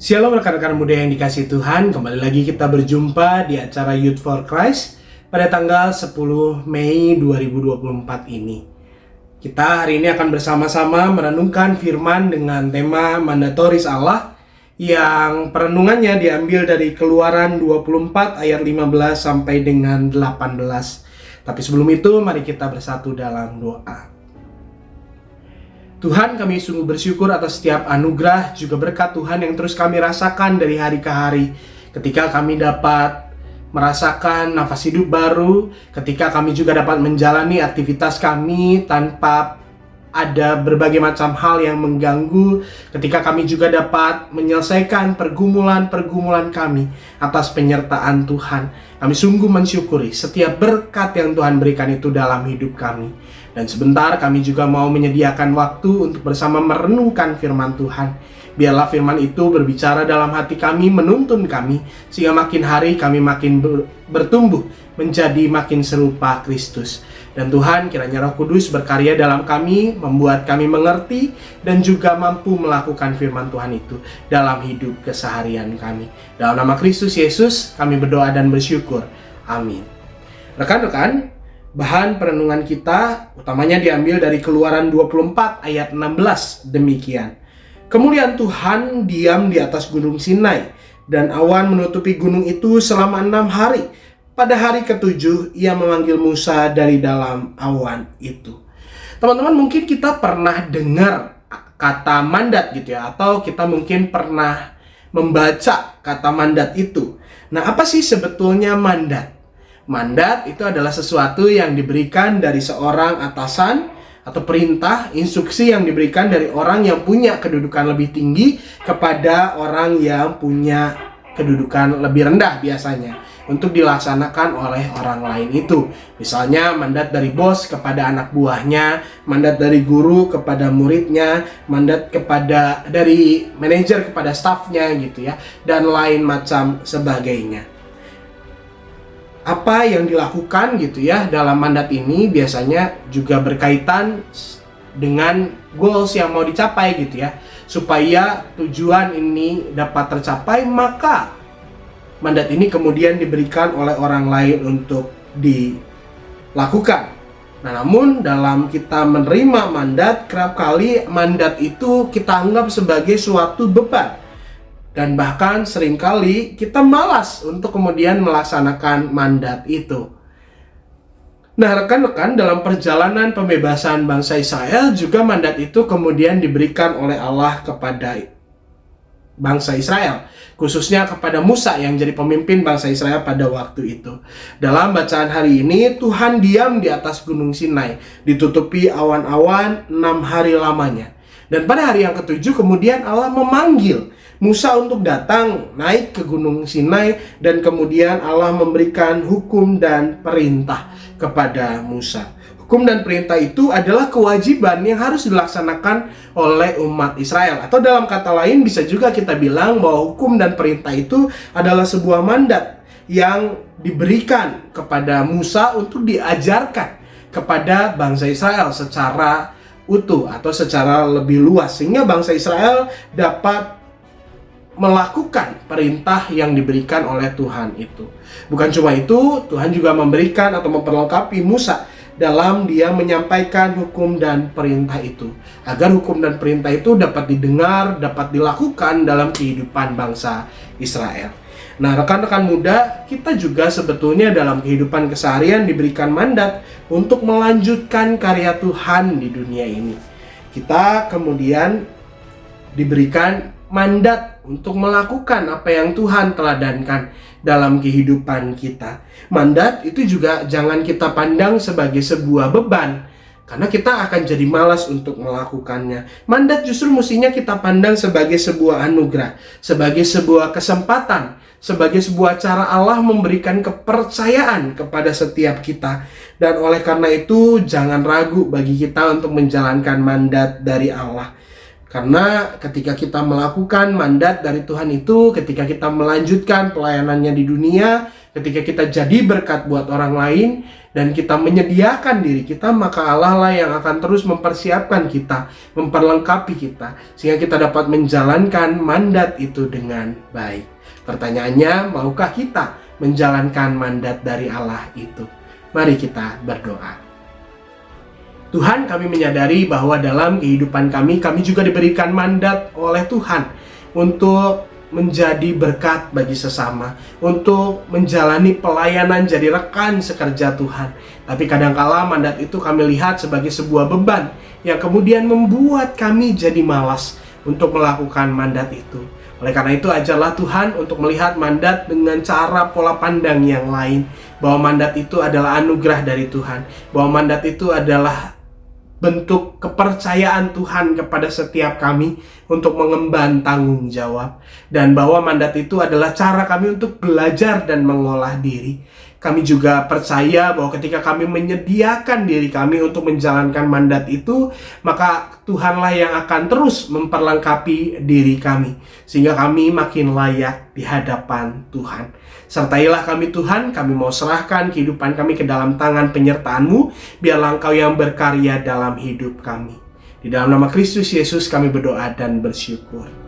Shalom rekan-rekan muda yang dikasihi Tuhan, kembali lagi kita berjumpa di acara Youth for Christ pada tanggal 10 Mei 2024 ini. Kita hari ini akan bersama-sama merenungkan firman dengan tema mandatoris Allah yang perenungannya diambil dari Keluaran 24 ayat 15 sampai dengan 18. Tapi sebelum itu mari kita bersatu dalam doa. Tuhan, kami sungguh bersyukur atas setiap anugerah juga berkat Tuhan yang terus kami rasakan dari hari ke hari. Ketika kami dapat merasakan nafas hidup baru, ketika kami juga dapat menjalani aktivitas kami tanpa ada berbagai macam hal yang mengganggu, ketika kami juga dapat menyelesaikan pergumulan-pergumulan kami atas penyertaan Tuhan. Kami sungguh mensyukuri setiap berkat yang Tuhan berikan itu dalam hidup kami. Dan sebentar kami juga mau menyediakan waktu untuk bersama merenungkan firman Tuhan. Biarlah firman itu berbicara dalam hati kami, menuntun kami, sehingga makin hari kami makin bertumbuh menjadi makin serupa Kristus. Dan Tuhan, kiranya Roh Kudus berkarya dalam kami, membuat kami mengerti dan juga mampu melakukan firman Tuhan itu dalam hidup keseharian kami. Dalam nama Kristus Yesus kami berdoa dan bersyukur. Amin. Rekan-rekan, bahan perenungan kita utamanya diambil dari Keluaran 24 ayat 16 demikian. Kemuliaan Tuhan diam di atas gunung Sinai, dan awan menutupi gunung itu selama 6 hari. Pada hari ke-7 ia memanggil Musa dari dalam awan itu. Teman-teman, mungkin kita pernah dengar kata mandat gitu ya, atau kita mungkin pernah membaca kata mandat itu. Nah, apa sih sebetulnya mandat? Mandat itu adalah sesuatu yang diberikan dari seorang atasan atau perintah, instruksi yang diberikan dari orang yang punya kedudukan lebih tinggi kepada orang yang punya kedudukan lebih rendah biasanya untuk dilaksanakan oleh orang lain itu. Misalnya mandat dari bos kepada anak buahnya, mandat dari guru kepada muridnya, mandat dari manajer kepada stafnya gitu ya, dan lain macam sebagainya. Apa yang dilakukan gitu ya dalam mandat ini biasanya juga berkaitan dengan goals yang mau dicapai gitu ya. Supaya tujuan ini dapat tercapai, maka mandat ini kemudian diberikan oleh orang lain untuk dilakukan. Nah, namun dalam kita menerima mandat, kerap kali mandat itu kita anggap sebagai suatu beban. Dan bahkan seringkali kita malas untuk kemudian melaksanakan mandat itu. Nah, rekan-rekan, dalam perjalanan pembebasan bangsa Israel juga mandat itu kemudian diberikan oleh Allah kepada bangsa Israel, khususnya kepada Musa yang jadi pemimpin bangsa Israel pada waktu itu. Dalam bacaan hari ini, Tuhan diam di atas gunung Sinai, ditutupi awan-awan 6 hari lamanya. Dan pada hari yang ke-7 kemudian Allah memanggil Musa untuk datang naik ke gunung Sinai, dan kemudian Allah memberikan hukum dan perintah kepada Musa. Hukum dan perintah itu adalah kewajiban yang harus dilaksanakan oleh umat Israel. Atau dalam kata lain bisa juga kita bilang bahwa hukum dan perintah itu adalah sebuah mandat yang diberikan kepada Musa untuk diajarkan kepada bangsa Israel secara utuh atau secara lebih luas, sehingga bangsa Israel dapat melakukan perintah yang diberikan oleh Tuhan itu. Bukan cuma itu, Tuhan juga memberikan atau memperlengkapi Musa dalam dia menyampaikan hukum dan perintah itu, agar hukum dan perintah itu dapat didengar, dapat dilakukan dalam kehidupan bangsa Israel. Nah, rekan-rekan muda, kita juga sebetulnya dalam kehidupan keseharian diberikan mandat untuk melanjutkan karya Tuhan di dunia ini. Kita kemudian diberikan mandat untuk melakukan apa yang Tuhan teladankan dalam kehidupan kita. Mandat itu juga jangan kita pandang sebagai sebuah beban, karena kita akan jadi malas untuk melakukannya. Mandat justru mestinya kita pandang sebagai sebuah anugerah, sebagai sebuah kesempatan, sebagai sebuah cara Allah memberikan kepercayaan kepada setiap kita. Dan oleh karena itu jangan ragu bagi kita untuk menjalankan mandat dari Allah. Karena ketika kita melakukan mandat dari Tuhan itu, ketika kita melanjutkan pelayanannya di dunia, Ketika kita jadi berkat buat orang lain dan kita menyediakan diri kita, maka Allah lah yang akan terus mempersiapkan kita, memperlengkapi kita, sehingga kita dapat menjalankan mandat itu dengan baik. Pertanyaannya, maukah kita menjalankan mandat dari Allah itu? Mari kita berdoa. Tuhan, kami menyadari bahwa dalam kehidupan kami juga diberikan mandat oleh Tuhan untuk menjadi berkat bagi sesama, untuk menjalani pelayanan jadi rekan sekerja Tuhan. Tapi kadangkala mandat itu kami lihat sebagai sebuah beban yang kemudian membuat kami jadi malas untuk melakukan mandat itu. Oleh karena itu, ajarlah Tuhan untuk melihat mandat dengan cara pola pandang yang lain, bahwa mandat itu adalah anugerah dari Tuhan, bahwa mandat itu adalah bentuk kepercayaan Tuhan kepada setiap kami untuk mengemban tanggung jawab, dan bahwa mandat itu adalah cara kami untuk belajar dan mengolah diri. Kami juga percaya bahwa ketika kami menyediakan diri kami untuk menjalankan mandat itu, maka Tuhanlah yang akan terus memperlengkapi diri kami, sehingga kami makin layak di hadapan Tuhan. Sertailah kami Tuhan, kami mau serahkan kehidupan kami ke dalam tangan penyertaan-Mu, biarlah Engkau yang berkarya dalam hidup kami. Di dalam nama Kristus Yesus kami berdoa dan bersyukur.